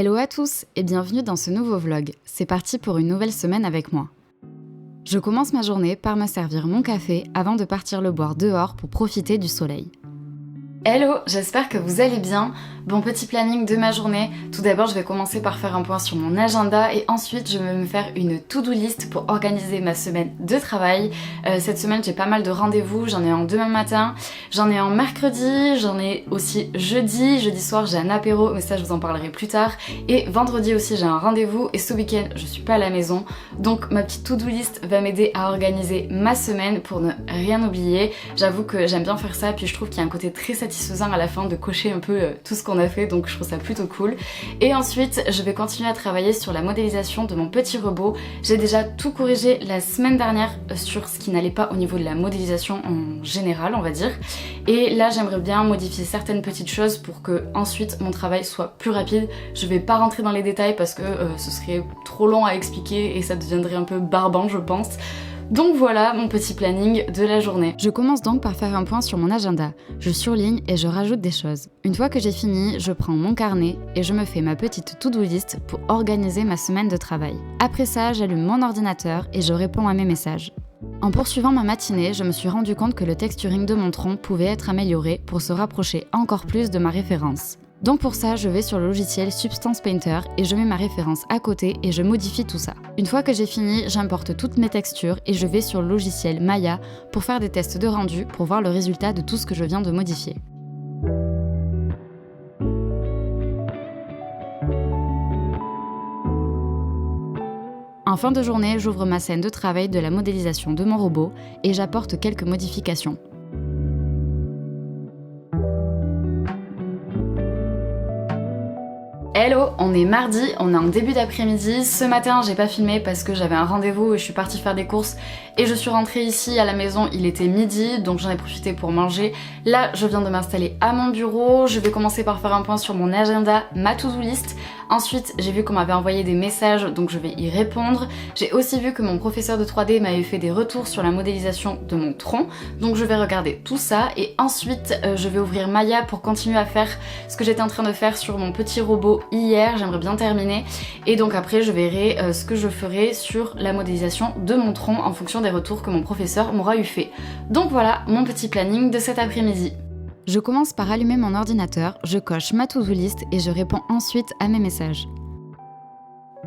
Hello à tous et bienvenue dans ce nouveau vlog. C'est parti pour une nouvelle semaine avec moi. Je commence ma journée par me servir mon café avant de partir le boire dehors pour profiter du soleil. Hello, j'espère que vous allez bien. Bon petit planning de ma journée. Tout d'abord, je vais commencer par faire un point sur mon agenda et ensuite je vais me faire une to-do list pour organiser ma semaine de travail. Cette semaine, j'ai pas mal de rendez-vous. J'en ai un demain matin, j'en ai un mercredi, j'en ai aussi jeudi. Jeudi soir, j'ai un apéro, mais ça je vous en parlerai plus tard. Et vendredi aussi, j'ai un rendez-vous et ce week-end, je suis pas à la maison. Donc ma petite to-do list va m'aider à organiser ma semaine pour ne rien oublier. J'avoue que j'aime bien faire ça, puis je trouve qu'il y a un côté très satisfaisant à la fin de cocher un peu tout ce qu'on a fait, donc je trouve ça plutôt cool. Et ensuite je vais continuer à travailler sur la modélisation de mon petit robot. J'ai déjà tout corrigé la semaine dernière sur ce qui n'allait pas au niveau de la modélisation en général, on va dire, et là j'aimerais bien modifier certaines petites choses pour que ensuite mon travail soit plus rapide. Je vais pas rentrer dans les détails parce que ce serait trop long à expliquer et ça deviendrait un peu barbant je pense. Donc voilà mon petit planning de la journée. Je commence donc par faire un point sur mon agenda. Je surligne et je rajoute des choses. Une fois que j'ai fini, je prends mon carnet et je me fais ma petite to-do list pour organiser ma semaine de travail. Après ça, j'allume mon ordinateur et je réponds à mes messages. En poursuivant ma matinée, je me suis rendu compte que le texturing de mon tronc pouvait être amélioré pour se rapprocher encore plus de ma référence. Donc pour ça, je vais sur le logiciel Substance Painter et je mets ma référence à côté et je modifie tout ça. Une fois que j'ai fini, j'importe toutes mes textures et je vais sur le logiciel Maya pour faire des tests de rendu pour voir le résultat de tout ce que je viens de modifier. En fin de journée, j'ouvre ma scène de travail de la modélisation de mon robot et j'apporte quelques modifications. Hello, on est mardi, on est en début d'après-midi. Ce matin, j'ai pas filmé parce que j'avais un rendez-vous et je suis partie faire des courses et je suis rentrée ici à la maison, il était midi, donc j'en ai profité pour manger. Là, je viens de m'installer à mon bureau, je vais commencer par faire un point sur mon agenda, ma to-do list. Ensuite, j'ai vu qu'on m'avait envoyé des messages, donc je vais y répondre. J'ai aussi vu que mon professeur de 3D m'avait fait des retours sur la modélisation de mon tronc, donc je vais regarder tout ça et ensuite je vais ouvrir Maya pour continuer à faire ce que j'étais en train de faire sur mon petit robot hier, j'aimerais bien terminer. Et donc après, je verrai ce que je ferai sur la modélisation de mon tronc en fonction des retours que mon professeur m'aura eu fait. Donc voilà mon petit planning de cet après-midi. Je commence par allumer mon ordinateur, je coche ma to-do list et je réponds ensuite à mes messages.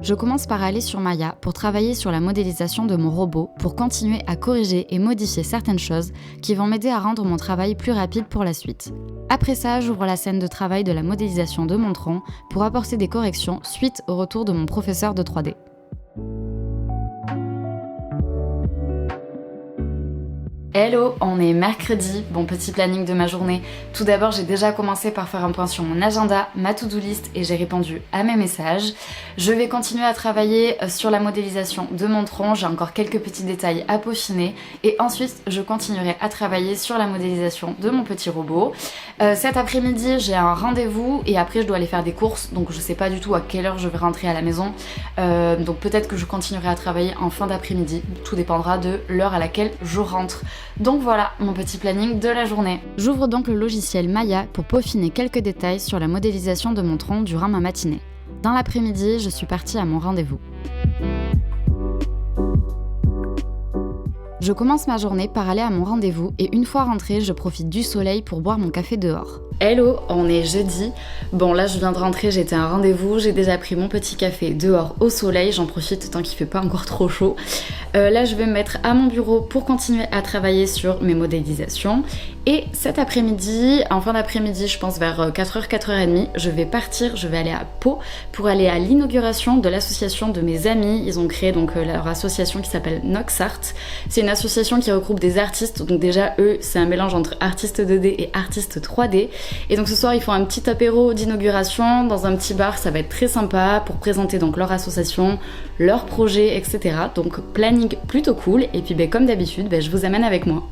Je commence par aller sur Maya pour travailler sur la modélisation de mon robot pour continuer à corriger et modifier certaines choses qui vont m'aider à rendre mon travail plus rapide pour la suite. Après ça, j'ouvre la scène de travail de la modélisation de mon tronc pour apporter des corrections suite au retour de mon professeur de 3D. Hello, on est mercredi, bon petit planning de ma journée. Tout d'abord, j'ai déjà commencé par faire un point sur mon agenda, ma to-do list et j'ai répondu à mes messages. Je vais continuer à travailler sur la modélisation de mon tronc, j'ai encore quelques petits détails à peaufiner et ensuite je continuerai à travailler sur la modélisation de mon petit robot. Cet après-midi, j'ai un rendez-vous et après je dois aller faire des courses, donc je sais pas du tout à quelle heure je vais rentrer à la maison. Donc peut-être que je continuerai à travailler en fin d'après-midi, tout dépendra de l'heure à laquelle je rentre. Donc voilà mon petit planning de la journée. J'ouvre donc le logiciel Maya pour peaufiner quelques détails sur la modélisation de mon tronc durant ma matinée. Dans l'après-midi, je suis partie à mon rendez-vous. Je commence ma journée par aller à mon rendez-vous et une fois rentrée, je profite du soleil pour boire mon café dehors. Hello, on est jeudi. Bon là je viens de rentrer, j'étais à un rendez-vous, j'ai déjà pris mon petit café dehors au soleil, j'en profite tant qu'il fait pas encore trop chaud. Là je vais me mettre à mon bureau pour continuer à travailler sur mes modélisations. Et cet après-midi, en fin d'après-midi, je pense vers 4h, 4h30, je vais partir, je vais aller à Pau pour aller à l'inauguration de l'association de mes amis. Ils ont créé donc leur association qui s'appelle Nox Art. C'est une association qui regroupe des artistes, donc déjà eux, c'est un mélange entre artistes 2D et artistes 3D. Et donc ce soir, ils font un petit apéro d'inauguration dans un petit bar, ça va être très sympa pour présenter donc leur association, leurs projets, etc. Donc planning plutôt cool. Et puis comme d'habitude, je vous amène avec moi.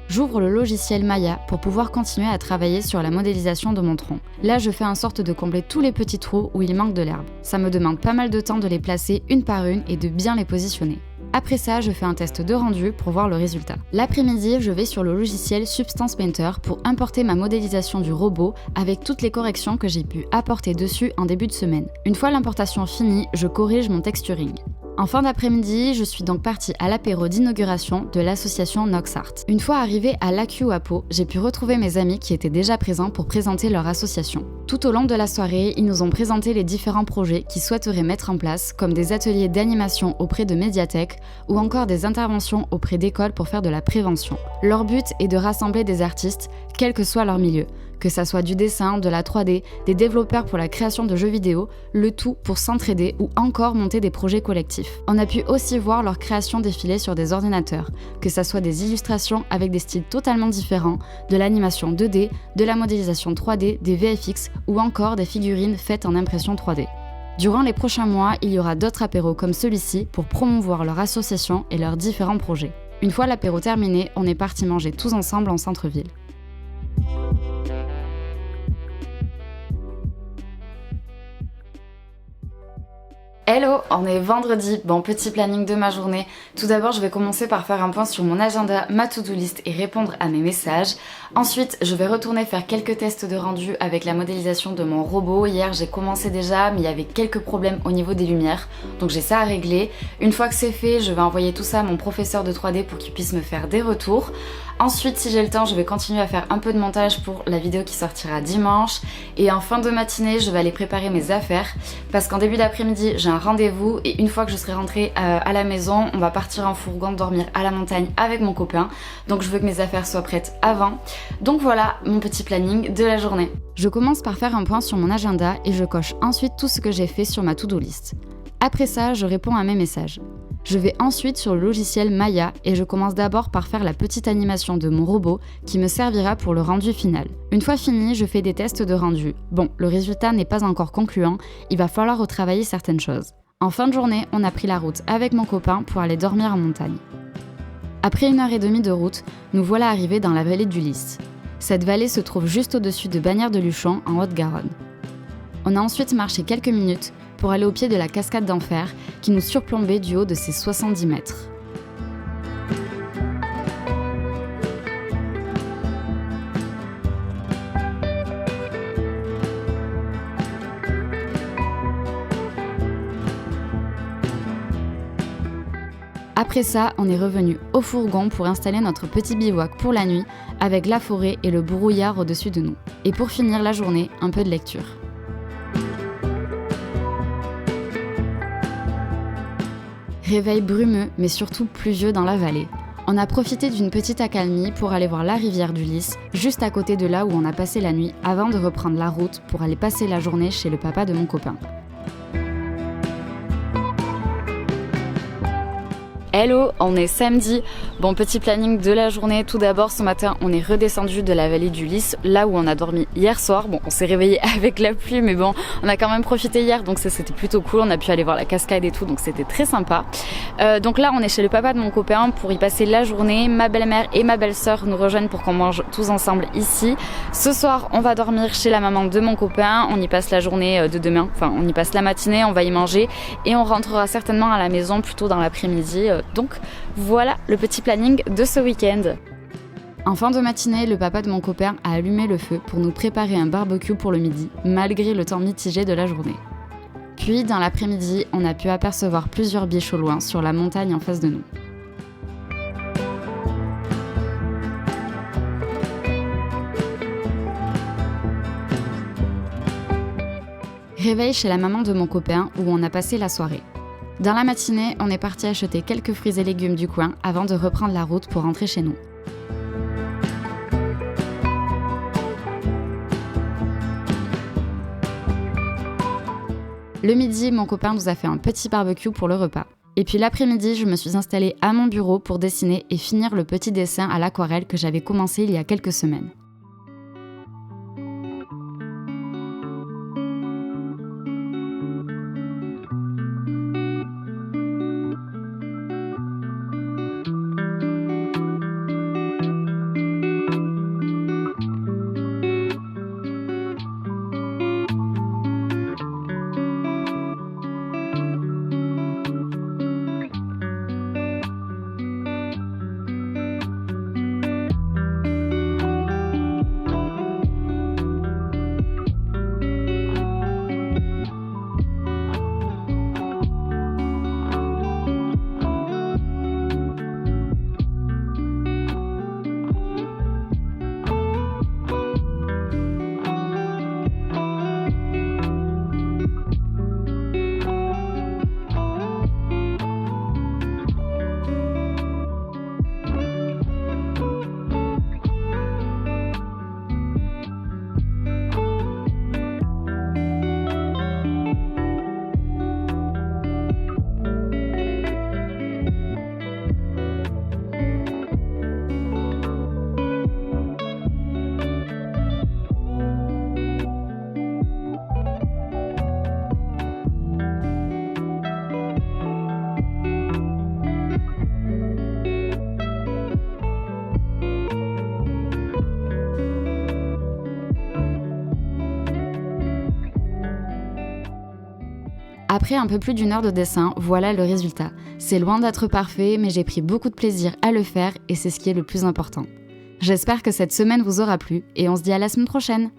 J'ouvre le logiciel Maya pour pouvoir continuer à travailler sur la modélisation de mon tronc. Là, je fais en sorte de combler tous les petits trous où il manque de l'herbe. Ça me demande pas mal de temps de les placer une par une et de bien les positionner. Après ça, je fais un test de rendu pour voir le résultat. L'après-midi, je vais sur le logiciel Substance Painter pour importer ma modélisation du robot avec toutes les corrections que j'ai pu apporter dessus en début de semaine. Une fois l'importation finie, je corrige mon texturing. En fin d'après-midi, je suis donc partie à l'apéro d'inauguration de l'association Noxart. Une fois arrivée à l'AQ à Pau, j'ai pu retrouver mes amis qui étaient déjà présents pour présenter leur association. Tout au long de la soirée, ils nous ont présenté les différents projets qu'ils souhaiteraient mettre en place, comme des ateliers d'animation auprès de médiathèques ou encore des interventions auprès d'écoles pour faire de la prévention. Leur but est de rassembler des artistes, quel que soit leur milieu, que ça soit du dessin, de la 3D, des développeurs pour la création de jeux vidéo, le tout pour s'entraider ou encore monter des projets collectifs. On a pu aussi voir leur création défiler sur des ordinateurs, que ça soit des illustrations avec des styles totalement différents, de l'animation 2D, de la modélisation 3D, des VFX ou encore des figurines faites en impression 3D. Durant les prochains mois, il y aura d'autres apéros comme celui-ci pour promouvoir leur association et leurs différents projets. Une fois l'apéro terminé, on est parti manger tous ensemble en centre-ville. Hello, on est vendredi, bon petit planning de ma journée. Tout d'abord je vais commencer par faire un point sur mon agenda, ma to-do list et répondre à mes messages. Ensuite je vais retourner faire quelques tests de rendu avec la modélisation de mon robot. Hier j'ai commencé déjà mais il y avait quelques problèmes au niveau des lumières, donc j'ai ça à régler. Une fois que c'est fait, je vais envoyer tout ça à mon professeur de 3D pour qu'il puisse me faire des retours. Ensuite, si j'ai le temps, je vais continuer à faire un peu de montage pour la vidéo qui sortira dimanche. Et en fin de matinée, je vais aller préparer mes affaires parce qu'en début d'après-midi, j'ai un rendez-vous et une fois que je serai rentrée à la maison, on va partir en fourgon dormir à la montagne avec mon copain. Donc je veux que mes affaires soient prêtes avant. Donc voilà mon petit planning de la journée. Je commence par faire un point sur mon agenda et je coche ensuite tout ce que j'ai fait sur ma to-do list. Après ça, je réponds à mes messages. Je vais ensuite sur le logiciel Maya et je commence d'abord par faire la petite animation de mon robot qui me servira pour le rendu final. Une fois fini, je fais des tests de rendu. Bon, le résultat n'est pas encore concluant, il va falloir retravailler certaines choses. En fin de journée, on a pris la route avec mon copain pour aller dormir en montagne. Après 1h30 de route, nous voilà arrivés dans la vallée du Lys. Cette vallée se trouve juste au-dessus de Bagnères de Luchon en Haute-Garonne. On a ensuite marché quelques minutes pour aller au pied de la cascade d'Enfer qui nous surplombait du haut de ses 70 mètres. Après ça, on est revenu au fourgon pour installer notre petit bivouac pour la nuit avec la forêt et le brouillard au-dessus de nous. Et pour finir la journée, un peu de lecture. Réveil brumeux mais surtout pluvieux dans la vallée. On a profité d'une petite accalmie pour aller voir la rivière du Lys, juste à côté de là où on a passé la nuit avant de reprendre la route pour aller passer la journée chez le papa de mon copain. Hello, on est samedi. Bon, petit planning de la journée. Tout d'abord, ce matin, on est redescendu de la vallée du Lys, là où on a dormi hier soir. Bon, on s'est réveillé avec la pluie, mais bon, on a quand même profité hier, donc ça c'était plutôt cool. On a pu aller voir la cascade et tout, donc c'était très sympa. Donc là, on est chez le papa de mon copain pour y passer la journée. Ma belle-mère et ma belle-sœur nous rejoignent pour qu'on mange tous ensemble ici. Ce soir, on va dormir chez la maman de mon copain. On y passe la journée de demain, enfin, on y passe la matinée, on va y manger et on rentrera certainement à la maison plutôt dans l'après-midi. Donc voilà le petit planning de ce week-end. En fin de matinée, le papa de mon copain a allumé le feu pour nous préparer un barbecue pour le midi, malgré le temps mitigé de la journée. Puis, dans l'après-midi, on a pu apercevoir plusieurs biches au loin sur la montagne en face de nous. Réveil chez la maman de mon copain où on a passé la soirée. Dans la matinée, on est parti acheter quelques fruits et légumes du coin avant de reprendre la route pour rentrer chez nous. Le midi, mon copain nous a fait un petit barbecue pour le repas. Et puis l'après-midi, je me suis installée à mon bureau pour dessiner et finir le petit dessin à l'aquarelle que j'avais commencé il y a quelques semaines. Après un peu plus d'1 heure de dessin, voilà le résultat. C'est loin d'être parfait, mais j'ai pris beaucoup de plaisir à le faire et c'est ce qui est le plus important. J'espère que cette semaine vous aura plu et on se dit à la semaine prochaine.